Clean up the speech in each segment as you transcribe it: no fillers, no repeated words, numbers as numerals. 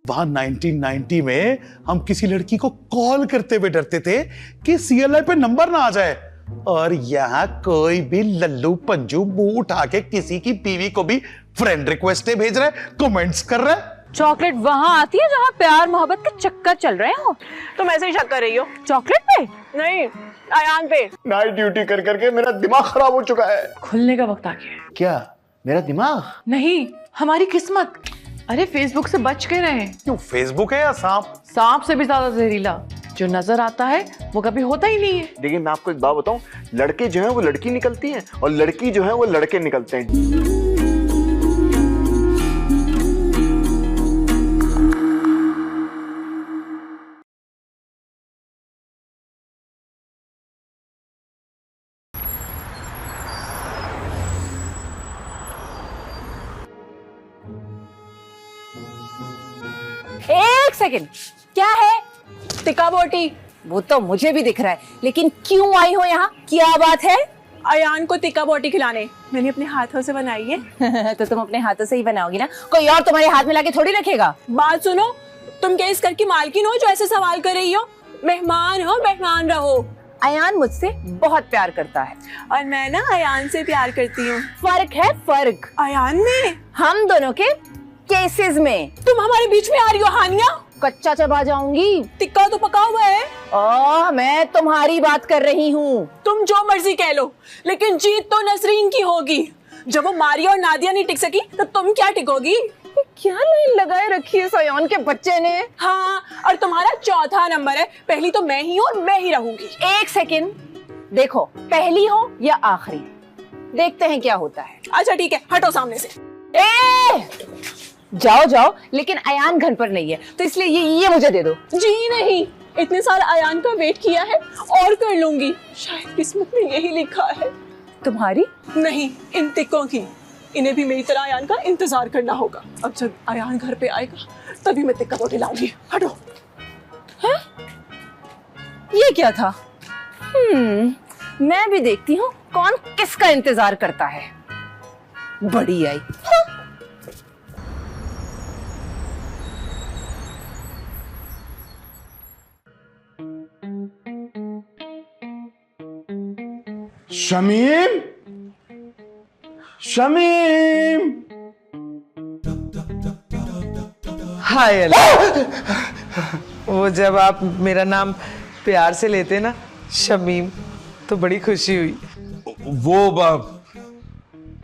वहां 1990 में हम किसी लड़की को कॉल करते हुए डरते थे कि CLI पे नंबर ना आ जाए, और यहाँ कोई भी लल्लू पंजू मुंह उठा के किसी की बीवी को भी फ्रेंड रिक्वेस्ट भेज रहा है, कमेंट्स कर रहा है। चॉकलेट वहाँ आती है जहाँ प्यार मोहब्बत के चक्कर चल रहे हो। तुम ऐसे ही शक कर रही हो। चॉकलेट पे नहीं, अयान पे। नाइट ड्यूटी कर करके मेरा दिमाग खराब हो चुका है। खुलने का वक्त आ गया है। क्या मेरा दिमाग? नहीं, हमारी किस्मत। अरे फेसबुक से बच के रहें। क्यों, फेसबुक है या सांप? सांप से भी ज्यादा जहरीला। जो नजर आता है वो कभी होता ही नहीं है। देखिए मैं आपको एक बात बताऊं, लड़के जो हैं वो लड़की निकलती हैं और लड़की जो है वो लड़के निकलते हैं। एक सेकंड, क्या है? टिक्का बोटी। वो तो मुझे भी दिख रहा है, लेकिन क्यों आई हो यहाँ? क्या बात है? अयान को टिक्का बोटी खिलाने। मैंने अपने हाथों से बनाई है। तो तुम अपने हाथों से ही बनाओगी ना, कोई और तुम्हारे हाथ में लाके थोड़ी रखेगा। बात सुनो, तुम क्या इस घर की मालकिन हो जो ऐसे सवाल कर रही हो? मेहमान हो, मेहमान रहो। अयान मुझसे बहुत प्यार करता है और मैं ना अयान से प्यार करती हूँ। फर्क है, फर्क अयान में, हम दोनों के केसेस में। तुम हमारे बीच में आ रही हो हानिया। कच्चा चबा जाऊंगी। टिक्का तो पका हुआ है। मैं तुम्हारी बात कर रही हूँ। तुम जो मर्जी कह लो, लेकिन जीत तो नसरीन की होगी। जब वो मारिया और नादिया नहीं टिक सकी तो तुम क्या टिकोगी? क्या लाइन लगाए रखी है सयान के बच्चे ने। हाँ, और तुम्हारा चौथा नंबर है। पहली तो मैं ही हूँ और मैं ही रहूंगी। एक सेकंड, देखो पहली हो या आखिरी, देखते हैं क्या होता है। अच्छा ठीक है, हटो सामने से। जाओ जाओ, लेकिन अयान घर पर नहीं है, तो इसलिए ये मुझे दे दो। जी नहीं, इतने साल अयान का वेट किया है और कर लूंगी। शायद किस्मत में यही लिखा है। तुम्हारी नहीं, इन टिक्कों की। इन्हें भी मेरी तरह अयान का इंतजार करना होगा। अब जब अयान घर पे आएगा तभी मैं टिक्का बोटी लाऊंगी। हटो। है? ये क्या था? मैं भी देखती हूँ कौन किसका इंतजार करता है। बड़ी आई। शमीम, शमीम। हाय अल्लाह। वो जब आप मेरा नाम प्यार से लेते ना शमीम, तो बड़ी खुशी हुई।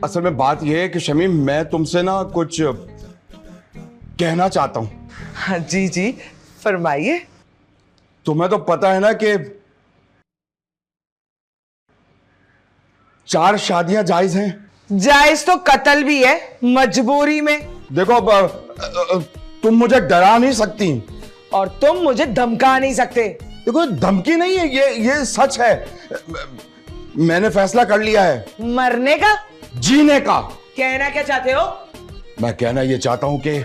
असल में बात यह है कि शमीम, मैं तुमसे ना कुछ कहना चाहता हूं। हाँ जी जी, फरमाइए। तुम्हें तो पता है ना कि 4 शादियां जायज हैं। जायज तो कत्ल भी है, मजबूरी में। देखो, तुम मुझे डरा नहीं सकती और तुम मुझे धमका नहीं सकते। देखो, धमकी नहीं है, ये सच है। मैंने फैसला कर लिया है। मरने का? जीने का। कहना क्या चाहते हो? मैं कहना ये चाहता हूं कि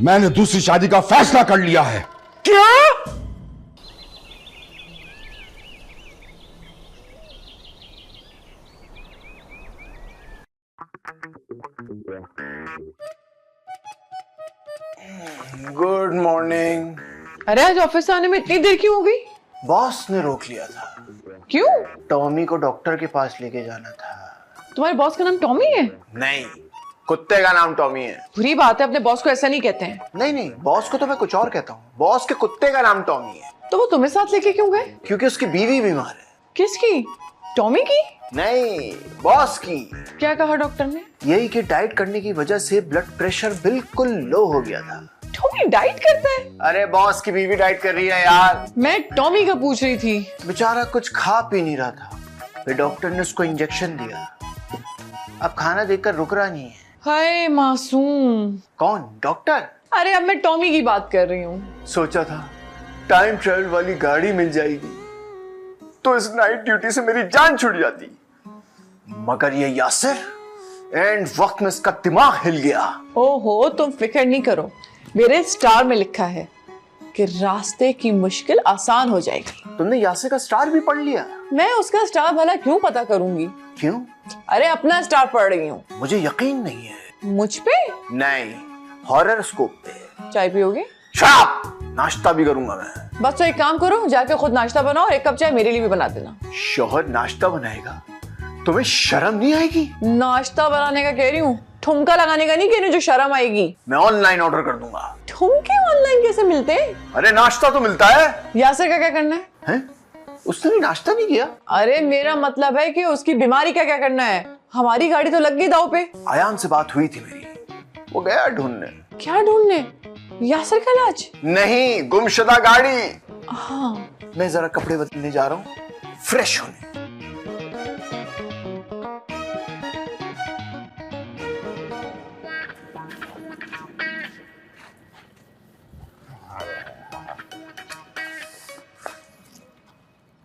मैंने दूसरी शादी का फैसला कर लिया है। क्या? Good morning. अरे आज ऑफिस आने में इतनी देर क्यों हो गई? बॉस ने रोक लिया था। क्यों? टॉमी को डॉक्टर के पास लेके जाना था। तुम्हारे बॉस का नाम टॉमी है? नहीं, कुत्ते का नाम टॉमी है। बुरी बात है, अपने बॉस को ऐसा नहीं कहते हैं। नहीं, बॉस को तो मैं कुछ और कहता हूँ। बॉस के कुत्ते का नाम टॉमी है। तो वो तुम्हें साथ लेके क्यों गए? क्योंकि उसकी बीवी बीमार है। किसकी? टॉमी की? नहीं, बॉस की। क्या कहा डॉक्टर ने? यही कि डाइट करने की वजह से ब्लड प्रेशर बिल्कुल लो हो गया था। टॉमी डाइट करता है? अरे बॉस की बीवी डाइट कर रही है यार। मैं टॉमी का पूछ रही थी। बेचारा कुछ खा पी नहीं रहा था, फिर डॉक्टर ने उसको इंजेक्शन दिया। अब खाना देकर रुक रहा नहीं है। हाय मासूम। कौन? डॉक्टर? अरे अब मैं टॉमी की बात कर रही हूँ। सोचा था टाइम ट्रेवल वाली गाड़ी मिल जाएगी तो इस नाइट ड्यूटी से मेरी जान छूट जाती। मगर ये यासिर एंड वक्त में इसका दिमाग हिल गया। ओहो, तुम फिक्र नहीं करो, मेरे स्टार में लिखा है कि रास्ते की मुश्किल आसान हो जाएगी। तुमने यासिर का स्टार भी पढ़ लिया? मैं उसका स्टार भला क्यों पता करूंगी? क्यों? अरे अपना स्टार पढ़ रही हूँ। मुझे यकीन नहीं है। मुझ पे? नहीं, हॉरोस्कोप पे। चाय पियोगे? शराब! नाश्ता भी करूंगा मैं। बस तो एक काम करो, जाके खुद नाश्ता बनाओ और एक कप चाय मेरे लिए भी बना देना। शौहर नाश्ता बनाएगा? तुम्हें शर्म नहीं आएगी? नाश्ता बनाने का कह रही हूँ, ठुमका लगाने का नहीं कह रही जो शर्म आएगी। मैं ऑनलाइन ऑर्डर कर दूंगा। ठुमके ऑनलाइन कैसे मिलते हैं? अरे नाश्ता तो मिलता है। यासिर का क्या करना है? हैं? उसने भी नाश्ता नहीं किया? अरे मेरा मतलब है कि उसकी बीमारी का क्या करना है? हमारी गाड़ी तो लग गई दाव पे। आयान से बात हुई थी मेरी, वो गया ढूंढने। क्या ढूंढने? यासिर का इलाज? नहीं, गुमशुदा गाड़ी। हाँ। मैं जरा कपड़े बदलने जा रहा हूँ, फ्रेश होने।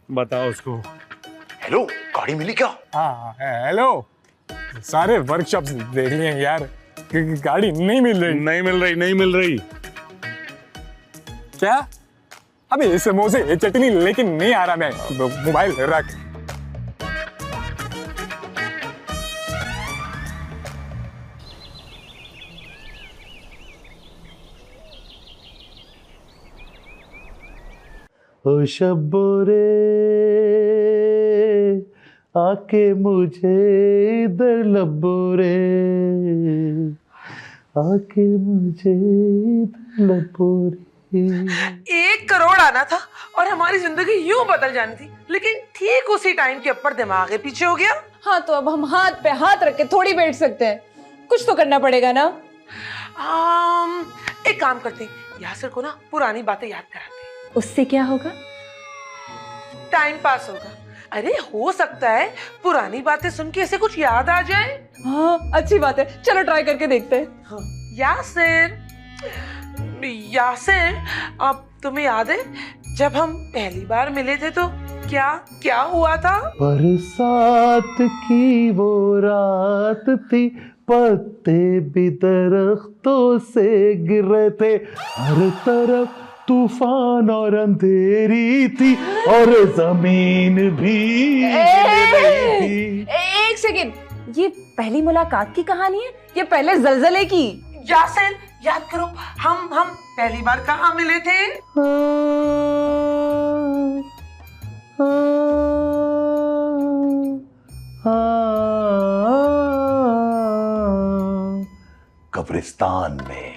बताओ उसको। हेलो, गाड़ी मिली क्या? हाँ हेलो, सारे वर्कशॉप्स देख लिए यार, गाड़ी नहीं मिल रही। नहीं मिल रही। क्या? अबे समोसे चटनी लेकिन नहीं आ रहा मैं। मोबाइल रख। ओ शब्बो रे आके मुझे इधर लब्बो रे, आके मुझे इधर लब्बो रे। 1 करोड़ आना था और हमारी जिंदगी यूं बदल जानी थी, लेकिन ठीक उसी टाइम के ऊपर दिमाग के पीछे हो गया। हाँ तो अब हम हाथ पे हाथ रख के थोड़ी बैठ सकते हैं, कुछ तो करना पड़ेगा ना। एक काम करते हैं, यासिर को ना पुरानी बातें याद कराते हैं। उससे क्या होगा? टाइम पास होगा। अरे हो सकता है पुरानी बातें सुन के ऐसे कुछ याद आ जाए। हाँ अच्छी बात है, चलो ट्राई करके देखते हैं। हाँ। यासिर, अब तुम्हें याद है जब हम पहली बार मिले थे तो क्या क्या हुआ था? बरसात की वो रात थी, पत्ते भी दरख्तों से गिर रहे थे, हर तरफ तूफान और अंधेरी थी और जमीन भी हिल रही थी। एक सेकेंड, ये पहली मुलाकात की कहानी है या पहले जलजले की? यासिर याद करो, हम पहली बार कहाँ मिले थे? कब्रिस्तान में।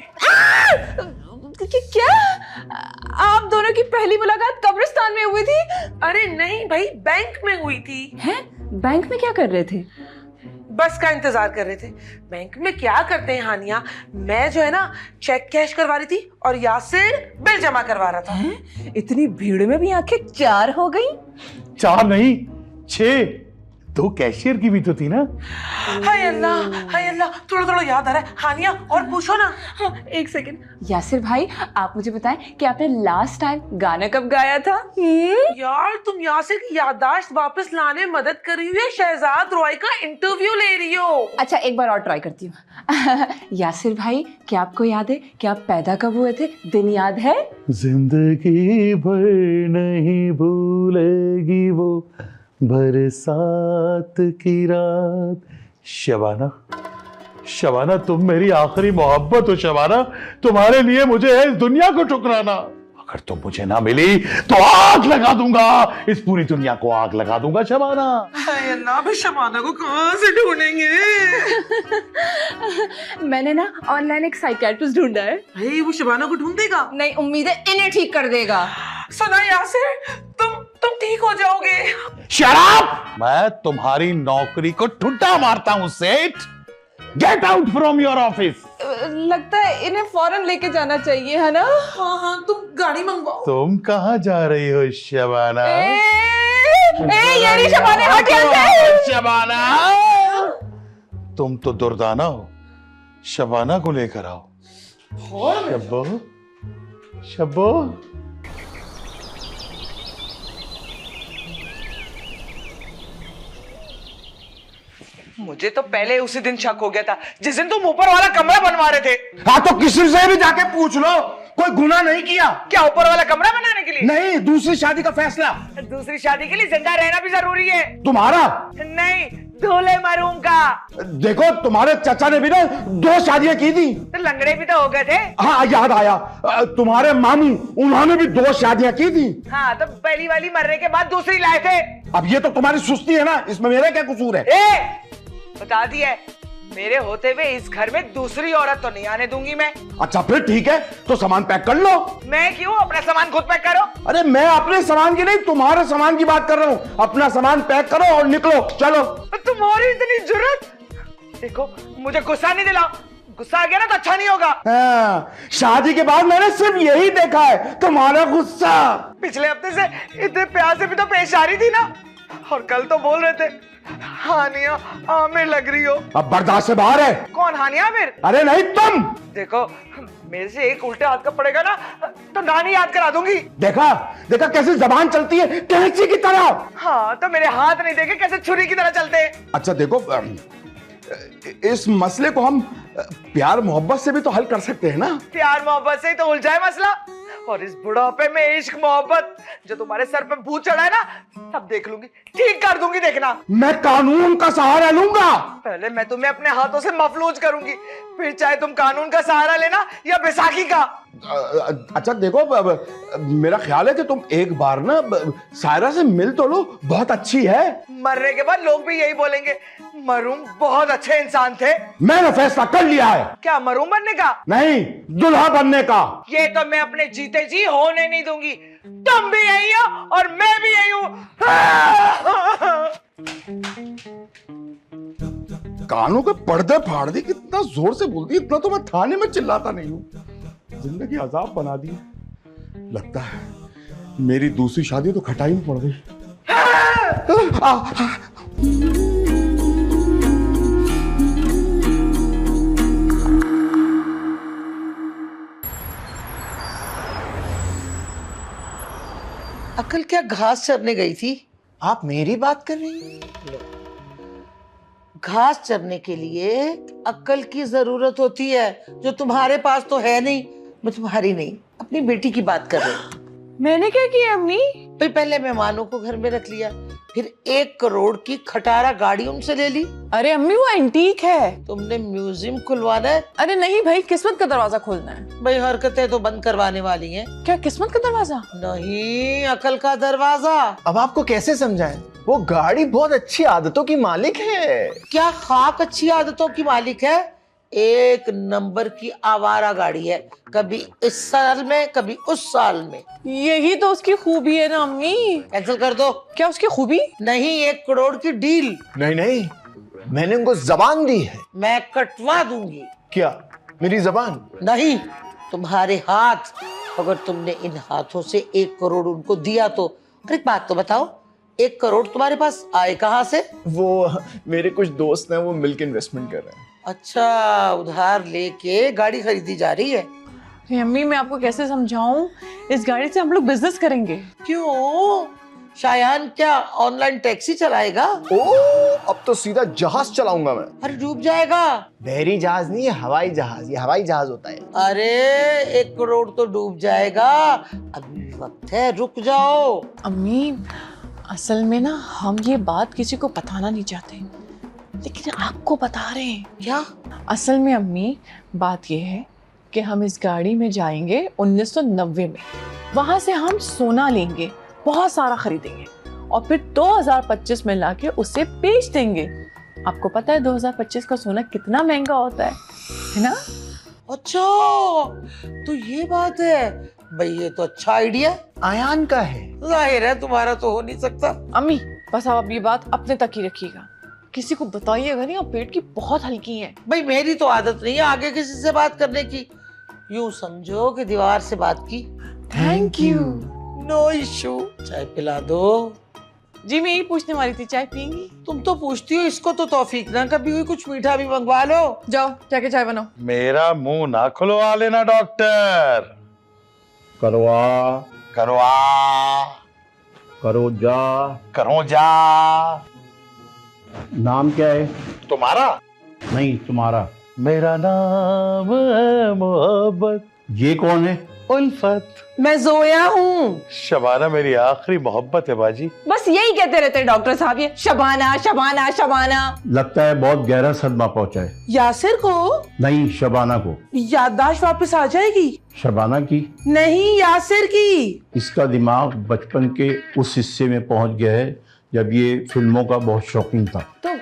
क्या आप दोनों की पहली मुलाकात कब्रिस्तान में हुई थी? अरे नहीं भाई, बैंक में हुई थी। हैं? बैंक में क्या कर रहे थे? बस का इंतजार कर रहे थे। बैंक में क्या करते हैं हानिया, मैं जो है ना चेक कैश करवा रही थी और यासिर बिल जमा करवा रहा था। हैं? इतनी भीड़ में भी आंखें 4 हो गई? 4 नहीं 6, 2 कैशियर की भी तो थी ना। हाय अल्लाह, थोड़ा याद आ रहा है। हानिया और पूछो ना। हाँ, एक सेकंड। यासिर भाई, आप मुझे बताएं कि आपने लास्ट टाइम गाना कब गाया था? यार तुम यासिर की याददाश्त वापस लाने में मदद कर रही हो या शहजाद रॉय का इंटरव्यू ले रही हो? अच्छा एक बार और ट्राई करती हूँ। यासिर भाई, क्या आपको याद है कि आप पैदा कब हुए थे? दिन याद है? जिंदगी भर नहीं भूलेगी वो बरसात की रात। शबाना तुम मेरी आखिरी मोहब्बत हो शबाना, तुम्हारे लिए मुझे है इस दुनिया को ठुकराना। अगर तुम मुझे ना मिली तो आग लगा दूंगा, इस पूरी दुनिया को आग लगा दूंगा शबाना। हाय अल्लाह, अभी शबाना को कहाँ से ढूंढेंगे? मैंने ना ऑनलाइन एक साइकियाट्रिस्ट ढूंढा है। भाई वो शबाना को ढूंढ देगा? नहीं, उम्मीद है इन्हें ठीक कर देगा। सुना यासिर, तुम ठीक हो जाओगे। शराब! मैं तुम्हारी नौकरी को ठुड्डा मारता हूँ सेठ। Get out from your office. लगता है इन्हें फौरन लेके जाना चाहिए, है ना? हाँ, तुम गाड़ी मंगवाओ। तुम कहाँ जा रही हो शबाना? ये नहीं शबाना, हट यहाँ से। शबाना, तुम तो दुर्दाना हो, शबाना को लेकर आओ। शब्बो मुझे तो पहले उसी दिन शक हो गया था जिस दिन तुम ऊपर वाला कमरा बनवा रहे थे। हाँ तो किसी से भी जाके पूछ लो, कोई गुनाह नहीं किया। क्या ऊपर वाला कमरा बनाने के लिए? नहीं, दूसरी शादी का फैसला। दूसरी शादी के लिए जिंदा रहना भी जरूरी है। तुम्हारा नहीं, दूल्हे मरूम का। देखो, तुम्हारे चाचा ने भी ना 2 शादियां की थी। तो लंगड़े भी तो हो गए थे। हाँ याद आया, तुम्हारे मामू, उन्होंने भी 2 शादियां की थी। हाँ, तो पहली वाली मरने के बाद दूसरी लाए थे। अब ये तो तुम्हारी सुस्ती है ना, इसमें मेरा क्या कसूर है? बता दिया, मेरे होते हुए इस घर में दूसरी औरत तो नहीं आने दूंगी मैं। अच्छा फिर ठीक है, तो सामान पैक कर लो। मैं क्यों? अपना सामान खुद पैक करो। अरे मैं अपने सामान की नहीं, तुम्हारे सामान की बात कर रहा हूँ। अपना सामान पैक करो और निकलो, चलो। तुम्हारी इतनी जरूरत? देखो, मुझे गुस्सा नहीं दिलाओ, गुस्सा आ गया ना तो अच्छा नहीं होगा। हाँ, शादी के बाद मैंने सिर्फ यही देखा है, तुम्हारा गुस्सा। पिछले हफ्ते से इतने प्यार से भी तो पेश आ रही थी ना, और कल तो बोल रहे थे हानिया आमिर लग रही हो। अब बर्दाश्त से बाहर है। कौन हानिया आमिर? अरे नहीं, तुम। देखो, मेरे से एक उल्टे हाथ का पड़ेगा ना तो नानी याद करा दूंगी। देखा देखा कैसे जबान चलती है, कैंची की तरह। हाँ, तो मेरे हाथ नहीं देखे कैसे छुरी की तरह चलते हैं। अच्छा देखो, इस मसले को हम प्यार मोहब्बत से भी तो हल कर सकते हैं ना। प्यार मोहब्बत से ही तो उलझा है मसला, और इस बुढ़ापे में इश्क मोहब्बत जो तुम्हारे सर पे भूत चढ़ा है ना, सब देख लूंगी, ठीक कर दूंगी, देखना। मैं कानून का सहारा लूंगा। पहले मैं तुम्हें अपने हाथों से मफलूज करूंगी, फिर चाहे तुम कानून का सहारा लेना या बैसाखी का। अच्छा देखो, मेरा ख्याल है कि तुम एक बार ना सायरा से मिल तो लो, बहुत अच्छी है। मरने के बाद लोग भी यही बोलेंगे, मरूम बहुत अच्छे इंसान थे। मैंने फैसला कर लिया है। क्या? मरूम बनने का? नहीं, दुल्हा बनने का। ये तो मैं अपने जीते जी होने नहीं दूंगी। तुम भी यही हो और मैं भी यही हूं। कानों के पर्दे फाड़ दी, कितना जोर से बोलती, इतना तो मैं थाने में चिल्लाता नहीं हूँ। जिंदगी अजाब बना दी। लगता है मेरी दूसरी शादी तो खटाई में पड़ गई। अकल क्या घास चरने गई थी? आप मेरी बात कर रही हैं? घास चरने के लिए अक्ल की जरूरत होती है, जो तुम्हारे पास तो है नहीं। मैं तुम्हारी नहीं, अपनी बेटी की बात कर रही हूँ। मैंने क्या किया अम्मी? तो पहले मेहमानों को घर में रख लिया, फिर 1 करोड़ की खटारा गाड़ी उनसे ले ली। अरे अम्मी, वो एंटीक है। तुमने म्यूजियम खुलवाना है? अरे नहीं भाई, किस्मत का दरवाजा खोलना है। भाई हरकतें तो बंद करवाने वाली हैं। क्या किस्मत का दरवाजा? नहीं, अकल का दरवाजा। अब आपको कैसे समझाएं? वो गाड़ी बहुत अच्छी आदतों की मालिक है। क्या खाक अच्छी आदतों की मालिक है? 1 नंबर की आवारा गाड़ी है, कभी इस साल में कभी उस साल में। यही तो उसकी खूबी है ना अम्मी। कैंसिल कर दो। क्या उसकी खूबी? नहीं, 1 करोड़ की डील। नहीं नहीं, मैंने उनको जबान दी है। मैं कटवा दूंगी। क्या? मेरी जबान? नहीं, तुम्हारे हाथ। अगर तुमने इन हाथों से 1 करोड़ उनको दिया तो। एक बात तो बताओ, 1 करोड़ तुम्हारे पास आए कहाँ से? वो मेरे कुछ दोस्त हैं, वो मिलकर इन्वेस्टमेंट कर रहे हैं। अच्छा, उधार लेके गाड़ी खरीदी जा रही है? अरे अम्मी, मैं आपको कैसे समझाऊं, इस गाड़ी से हम लोग बिजनेस करेंगे। क्यों? शायान क्या ऑनलाइन टैक्सी चलाएगा? ओ, अब तो सीधा जहाज चलाऊंगा मैं। अरे डूब जाएगा। बहरी जहाज नहीं, हवाई जहाज। ये हवाई जहाज होता है। अरे 1 करोड़ तो डूब जाएगा, अभी वक्त है, रुक जाओ। अम्मी, असल में ना हम ये बात किसी को बताना नहीं चाहते, लेकिन आपको बता रहे हैं। क्या? असल में अम्मी, बात ये है कि हम इस गाड़ी में जाएंगे 1990 में, वहां से हम सोना लेंगे, बहुत सारा खरीदेंगे, और फिर 2025 में लाके उसे बेच देंगे। आपको पता है 2025 का सोना कितना महंगा होता है ना? अच्छा, तो ये बात है। भाई ये तो अच्छा आइडिया आयान का है। जाहिर है तुम्हारा तो हो नहीं सकता। अम्मी बस आप ये बात अपने तक ही रखिएगा, किसी को बताइएगा नहीं, आप पेट की बहुत हल्की हैं। भाई मेरी तो आदत नहीं है आगे किसी से बात करने की। यूं समझो कि दीवार से बात की। Thank you. No issue. चाय पिला दो। जी मैं यही पूछने वाली थी, चाय पियेंगी? तुम तो पूछती हो, इसको तो तौफीक ना कभी हुई, कुछ मीठा भी मंगवा लो। जाओ जाके चाय बनाओ। मेरा मुंह ना खुलवा लेना डॉक्टर। करवा करवा करो जा करो जा। नाम क्या है? तुम्हारा? नहीं, तुम्हारा। मेरा नाम है मोहब्बत। ये कौन है? उल्फत। मैं जोया हूँ। शबाना मेरी आखिरी मोहब्बत है बाजी। बस यही कहते रहते हैं डॉक्टर साहब, ये शबाना शबाना शबाना। लगता है बहुत गहरा सदमा पहुंचा है। यासिर को? नहीं, शबाना को। याददाश्त वापस आ जाएगी? शबाना की? नहीं, यासिर की। इसका दिमाग बचपन के उस हिस्से में पहुंच गया है जब ये फिल्मों का बहुत शौकीन था। तो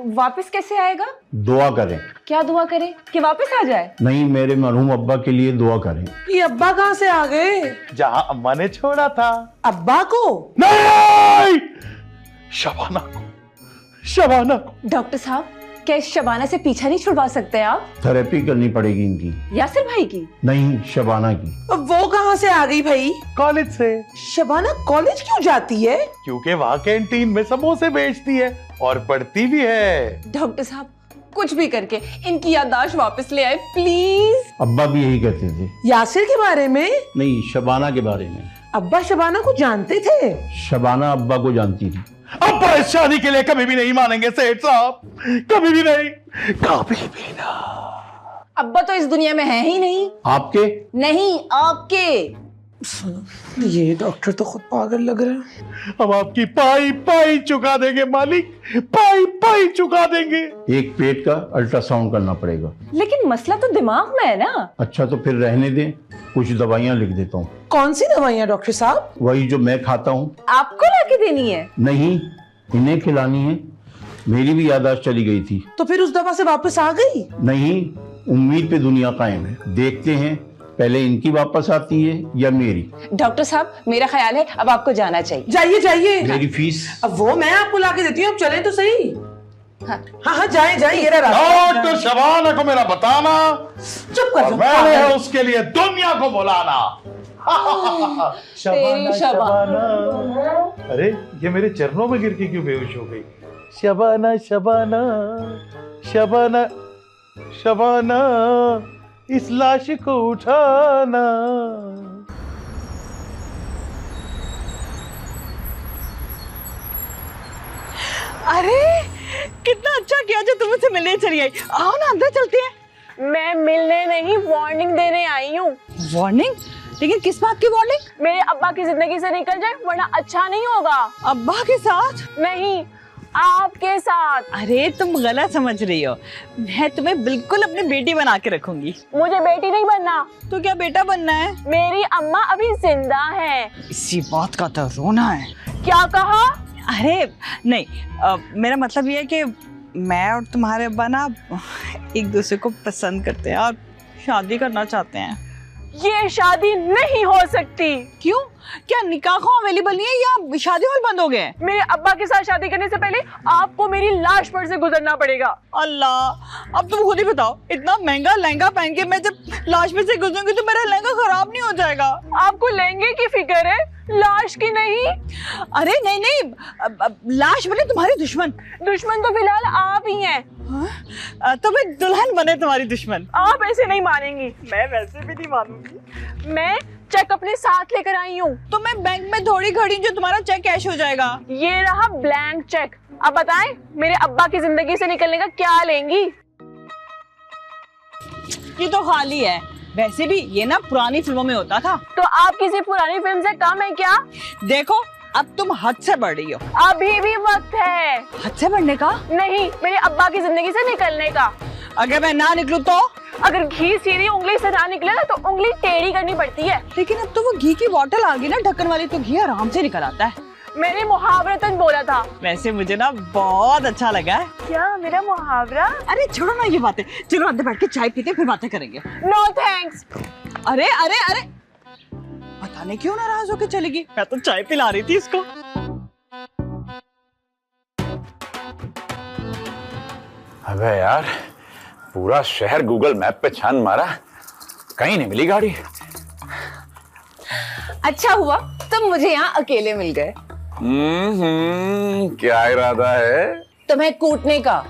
वापस कैसे आएगा? दुआ करें। क्या दुआ करें? कि वापस आ जाए? नहीं, मेरे मरहूम अब्बा के लिए दुआ करें। ये अब्बा कहाँ से आ गए? जहां अम्मा ने छोड़ा था। अब्बा को? नहीं, शबाना को। शबाना को। डॉक्टर साहब, क्या इस शबाना से पीछा नहीं छुड़वा सकते आप? थेरेपी करनी पड़ेगी इनकी। यासिर भाई की? नहीं, शबाना की। वो कहाँ से आ गई भाई? कॉलेज से। शबाना कॉलेज क्यों जाती है? क्योंकि वहाँ कैंटीन में समोसे बेचती है और पढ़ती भी है। डॉक्टर साहब, कुछ भी करके इनकी याददाश्त वापस ले आए प्लीज। अब्बा भी यही कहते थे। यासिर के बारे में? नहीं, शबाना के बारे में। अब्बा शबाना को जानते थे? शबाना अब्बा को जानती थी। अब परेशानी के लिए कभी भी नहीं मानेंगे सेठ साहब, कभी भी नहीं, कभी भी ना। अब्बा तो इस दुनिया में है ही नहीं। आपके? नहीं, आपके। ये डॉक्टर तो खुद पागल लग रहा है। हम आपकी पाई पाई चुका देंगे मालिक, पाई पाई चुका देंगे। एक पेट का अल्ट्रासाउंड करना पड़ेगा। लेकिन मसला तो दिमाग में है ना। अच्छा, तो फिर रहने दें, कुछ दवाइयाँ लिख देता हूँ। कौन सी दवाइयाँ डॉक्टर साहब? वही जो मैं खाता हूँ। आपको लाके देनी है? नहीं, इन्हें खिलानी है। मेरी भी याददाश्त चली गई थी। तो फिर उस दवा से वापस आ गई? नहीं, उम्मीद पे दुनिया कायम है। देखते हैं पहले इनकी वापस आती है या मेरी। डॉक्टर साहब, मेरा ख्याल है अब आपको जाना चाहिए। जाइए जाइए। मेरी फीस? अब वो मैं आपको लाके देती हूँ, अब चलें तो सही। हाँ हाँ, जाए जाए। ये डॉक्टर शबाना को मेरा बताना, चुप कर। मैंने है उसके लिए दुनिया को बुलाना। शबाना शबाना। अरे ये मेरे चरणों में गिर के क्यों बेहोश हो गई? शबाना शबाना शबाना शबाना, इस लाश को उठाना। अरे कितना अच्छा किया जो तुम मुझसे मिलने चली आई। आओ ना, अंदर चलते हैं। मैं मिलने नहीं, वार्निंग देने आई हूँ। वार्निंग? लेकिन किस बात की वार्निंग? मेरे अब्बा की जिंदगी से निकल जाए वरना अच्छा नहीं होगा। अब्बा के साथ? नहीं, आपके साथ। अरे तुम गलत समझ रही हो। मैं तुम्हें बिल्कुल अपनी बेटी बना के रखूंगी। मुझे बेटी नहीं बनना। तो क्या बेटा बनना है? मेरी अम्मा अभी जिंदा है। इसी बात का तो रोना है। क्या कहा? अरे नहीं, मेरा मतलब ये है कि मैं और तुम्हारे अब्बा ना एक दूसरे को पसंद करते हैं और शादी करना चाहते हैं। ये शादी नहीं हो सकती। क्यों? क्या निकाह अवेलेबल नहीं है या शादी हॉल बंद हो गए? मेरे अब्बा के साथ शादी करने से पहले आपको मेरी लाश पर से गुजरना पड़ेगा। अल्लाह, अब तुम खुद ही बताओ, इतना महंगा लहंगा पहन के मैं जब लाश पर से गुजरूंगी तो मेरा लहंगा खराब नहीं हो जाएगा? आपको लहंगे की फिक्र है, लाश की नहीं। अरे नहीं नहीं, लाश बने तुम्हारी दुश्मन। दुश्मन तो फिलहाल आप ही हैं। तो मैं दुल्हन बने तुम्हारी दुश्मन? आप ऐसे नहीं मानेंगी। मैं वैसे भी नहीं मानूंगी। मैं चेक अपने साथ लेकर आई हूँ। तो मैं बैंक में थोड़ी खड़ी जो तुम्हारा चेक कैश हो जाएगा। ये रहा ब्लैंक चेक। अब बताएं, मेरे अब्बा की जिंदगी से निकलने का क्या लेंगी? ये तो खाली है। वैसे भी ये ना पुरानी फिल्मों में होता था। तो आप किसी पुरानी फिल्म से कम है क्या? देखो, अब तुम हद से बढ़ रही हो। अभी भी वक्त है। हद से बढ़ने का? नहीं, मेरे अब्बा की जिंदगी से निकलने का। अगर मैं ना निकलूं तो? अगर घी सीधी उंगली से ना निकले ना तो उंगली टेढ़ी करनी पड़ती है। लेकिन अब तो वो घी की बोतल आ गई ना ढक्कन वाली, तो घी आराम से निकल आता है। मैंने मुहावरतन बोला था। वैसे मुझे ना बहुत अच्छा लगा है। क्या मेरा मुहावरा? अरे छोड़ो ना ये बातें, चलो अंदर बैठ के चाय पीते फिर बातें करेंगे। No thanks. अरे अरे अरे, पता नहीं क्यों नाराज होकर चलेगी। मैं तो चाय पिला रही थी इसको। अबे यार, पूरा शहर गूगल मैप पे छान मारा, कहीं नहीं मिली गाड़ी। अच्छा हुआ तुम मुझे यहाँ अकेले मिल गए। क्या इरादा है? तुम्हें कूटने का।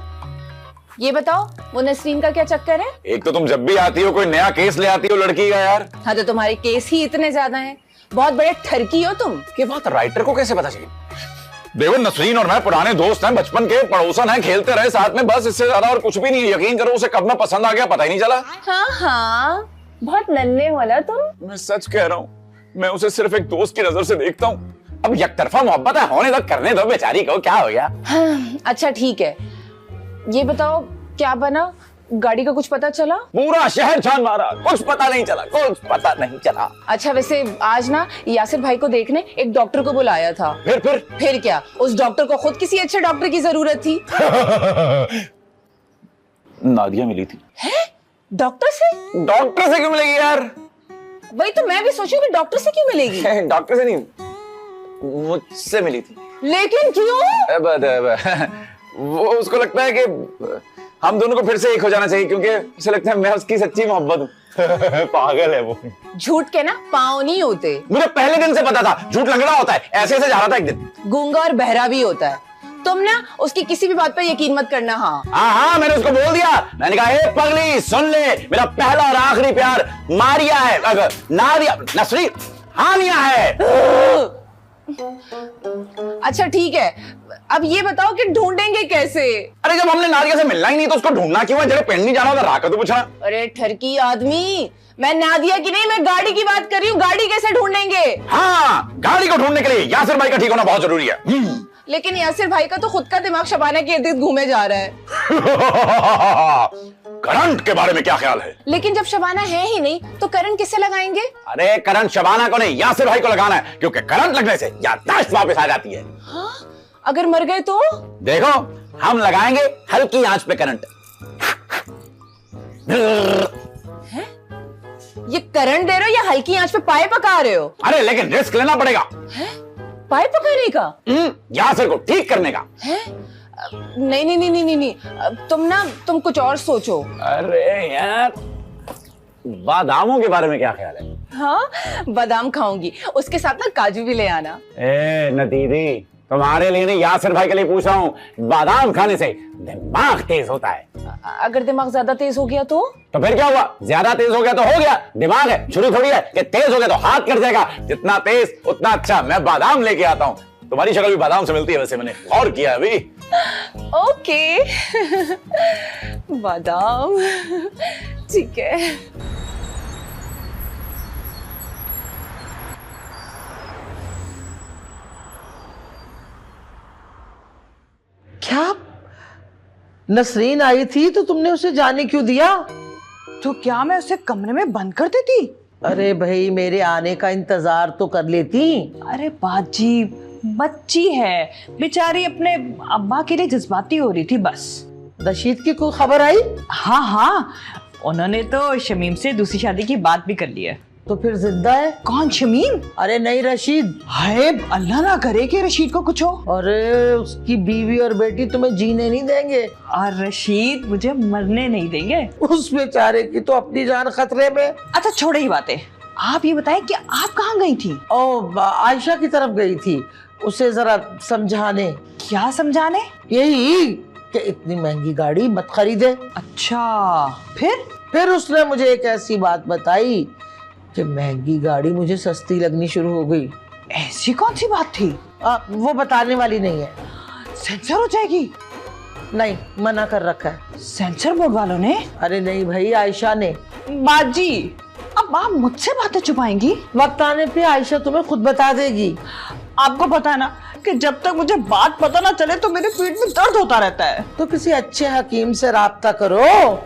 ये बताओ, वो नसरीन का क्या चक्कर है? एक तो तुम जब भी आती हो कोई नया केस ले आती हो लड़की का यार। हाँ तो तुम्हारे केस ही इतने ज्यादा हैं। बहुत बड़े ठरकी हो तुम। ये बात राइटर को कैसे पता चली? देखो नसरीन और मैं पुराने दोस्त हैं, बचपन के पड़ोसन हैं, खेलते रहे साथ में, बस इससे ज्यादा और कुछ भी नहीं है। यकीन करो उसे कब मैं पसंद आ गया पता ही नहीं चला। हाँ हाँ, बहुत नन्हे वाला तुम। मैं सच कह रहा हूँ, मैं उसे सिर्फ एक दोस्त की नजर से देखता हूँ। अब यकतरफा मोहब्बत है, होने तक करने दो, बेचारी को क्या हो गया। हाँ, अच्छा ठीक है, ये बताओ क्या बना, गाड़ी का कुछ पता चला? पूरा शहर छान मारा, कुछ पता नहीं चला, कुछ पता नहीं चला। अच्छा वैसे आज ना यासिर भाई को देखने एक डॉक्टर को बुलाया था। फिर क्या, उस डॉक्टर को खुद किसी अच्छे डॉक्टर की जरूरत थी। नादिया मिली थी। है? डॉक्टर से? डॉक्टर से क्यों मिलेगी यार? वही तो मैं भी सोचूं कि डॉक्टर से क्यों मिलेगी। डॉक्टर से नहीं, मुझसे मिली थी। लेकिन क्यों? वो उसको लगता है कि हम दोनों को फिर से एक हो जाना चाहिए, क्योंकि उसे लगता है मैं उसकी सच्ची मोहब्बत हूँ। पागल है वो। झूठ के ना पाँव नहीं होते। मुझे पहले दिन से पता था झूठ लंगड़ा होता है, ऐसे ऐसे जा रहा था एक दिन। गूंगा और बहरा भी होता है। तुम ना उसकी किसी भी बात पर यकीन मत करना। हाँ हाँ, मैंने उसको बोल दिया, मैंने कहा ए पगली सुन ले, मेरा पहला और आखिरी प्यार मारिया है, अगर नादिया नसरीन हानिया है। अच्छा ठीक है, अब ये बताओ कि ढूंढेंगे कैसे? अरे जब हमने नादिया से मिलना ही नहीं तो उसको ढूंढना क्यों है? जगह पेन नहीं जाना होता, राका तो पूछा। अरे ठरकी आदमी, मैं नादिया की नहीं, मैं गाड़ी की बात कर रही हूँ। गाड़ी कैसे ढूंढेंगे? हाँ, गाड़ी को ढूंढने के लिए यासिर भाई का ठीक होना बहुत जरूरी है। लेकिन यासिर भाई का तो खुद का दिमाग शबाना के इर्द-गिर्द घूमे जा रहा है। करंट के बारे में क्या ख्याल है? लेकिन जब शबाना है ही नहीं तो करंट किससे लगाएंगे? अरे करंट शबाना को नहीं, यासिर भाई को लगाना है, क्योंकि करंट लगने से याददाश्त वापस आ जाती है। हाँ? अगर मर गए तो? देखो हम लगाएंगे हल्की आंच पे करंट। है? ये करंट दे रहे हो या हल्की आंच पे पाए पका रहे हो? अरे लेकिन रिस्क लेना पड़ेगा। है? पाए पकाने का? यासिर को ठीक करने का। है? नहीं नहीं नहीं नहीं नहीं, तुम कुछ और सोचो। अरे यार, बादामों के बारे में क्या ख्याल है? हाँ, बादाम खाऊंगी, उसके साथ ना काजू भी ले आना। ए नदीदी, तुम्हारे लिए नहीं यासिर भाई के लिए पूछ रहा हूँ। बादाम खाने से दिमाग तेज होता है। अगर दिमाग ज्यादा तेज हो गया तो फिर क्या हुआ? ज्यादा तेज हो गया तो हो गया, दिमाग है, छुरी थोड़ी है कि तेज हो गया तो हाथ कट जाएगा। जितना तेज उतना अच्छा। मैं बादाम लेके आता हूँ, तुम्हारी शक्ल भी बादाम से मिलती है वैसे, मैंने गौर किया अभी। ओके। बादाम ठीक है। क्या नसरीन आई थी तो तुमने उसे जाने क्यों दिया? तो क्या मैं उसे कमरे में बंद कर देती? अरे भाई, मेरे आने का इंतजार तो कर लेती। अरे बाजी, बच्ची है बेचारी, अपने अब्बा के लिए जज्बाती हो रही थी बस। रशीद की कोई खबर आई? हाँ हाँ, उन्होंने तो शमीम से दूसरी शादी की बात भी कर ली है। तो फिर जिंदा है? कौन, शमीम? अरे नहीं, रशीद। हाय अल्लाह ना करे कि रशीद को कुछ हो। अरे उसकी बीवी और बेटी तुम्हें जीने नहीं देंगे। और रशीद मुझे मरने नहीं देंगे। उस बेचारे की तो अपनी जान खतरे में। अच्छा छोड़े ही बातें, आप ये बताएं कि आप कहाँ गई थी? ओ, आयशा की तरफ गई थी, उसे जरा समझाने। क्या समझाने? यही कि इतनी महंगी गाड़ी मत खरीदे। अच्छा, फिर उसने मुझे एक ऐसी बात बताई कि महंगी गाड़ी मुझे सस्ती लगनी शुरू हो गई। ऐसी कौन सी बात थी? वो बताने वाली नहीं है। सेंसर हो जाएगी? नहीं, मना कर रखा है। सेंसर बोर्ड वालों ने? अरे नहीं भाई, आयशा ने। बाजी, अब आप मुझसे बातें छुपाएंगी? वक्त आने पे आयशा तुम्हें खुद बता देगी। आपको पता है ना कि जब तक मुझे बात पता ना चले तो मेरे पेट में दर्द होता रहता है। तो किसी अच्छे हकीम से राब्ता करो,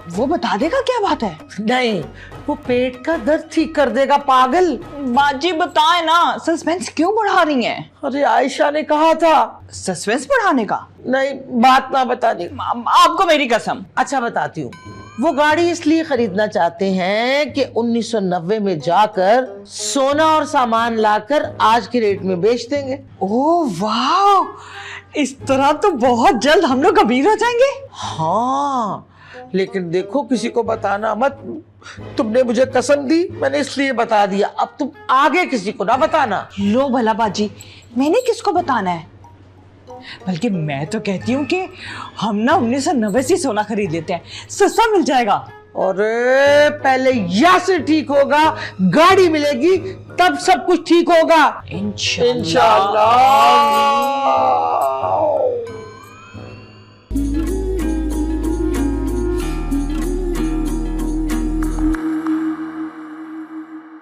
वो बता देगा क्या बात है। नहीं, वो पेट का दर्द ठीक कर देगा, पागल। बाजी बताए ना, सस्पेंस क्यों बढ़ा रही हैं? अरे आयशा ने कहा था सस्पेंस बढ़ाने का। नहीं, बात ना बताने। आपको मेरी कसम। अच्छा बताती हूँ। वो गाड़ी इसलिए खरीदना चाहते हैं कि 1990 में जाकर सोना और सामान लाकर आज के रेट में बेच देंगे। ओह वाह, इस तरह तो बहुत जल्द हम लोग अमीर हो जाएंगे। हाँ, लेकिन देखो किसी को बताना मत। तुमने मुझे कसम दी, मैंने इसलिए बता दिया। अब तुम आगे किसी को ना बताना। लो भला बाजी, मैंने किसको बताना है? बल्कि मैं तो कहती हूँ कि हम ना 1990 से सोना खरीद लेते हैं, सस्ता मिल जाएगा। और पहले यासिर ठीक होगा, गाड़ी मिलेगी, तब सब कुछ ठीक होगा। इंशाअल्लाह।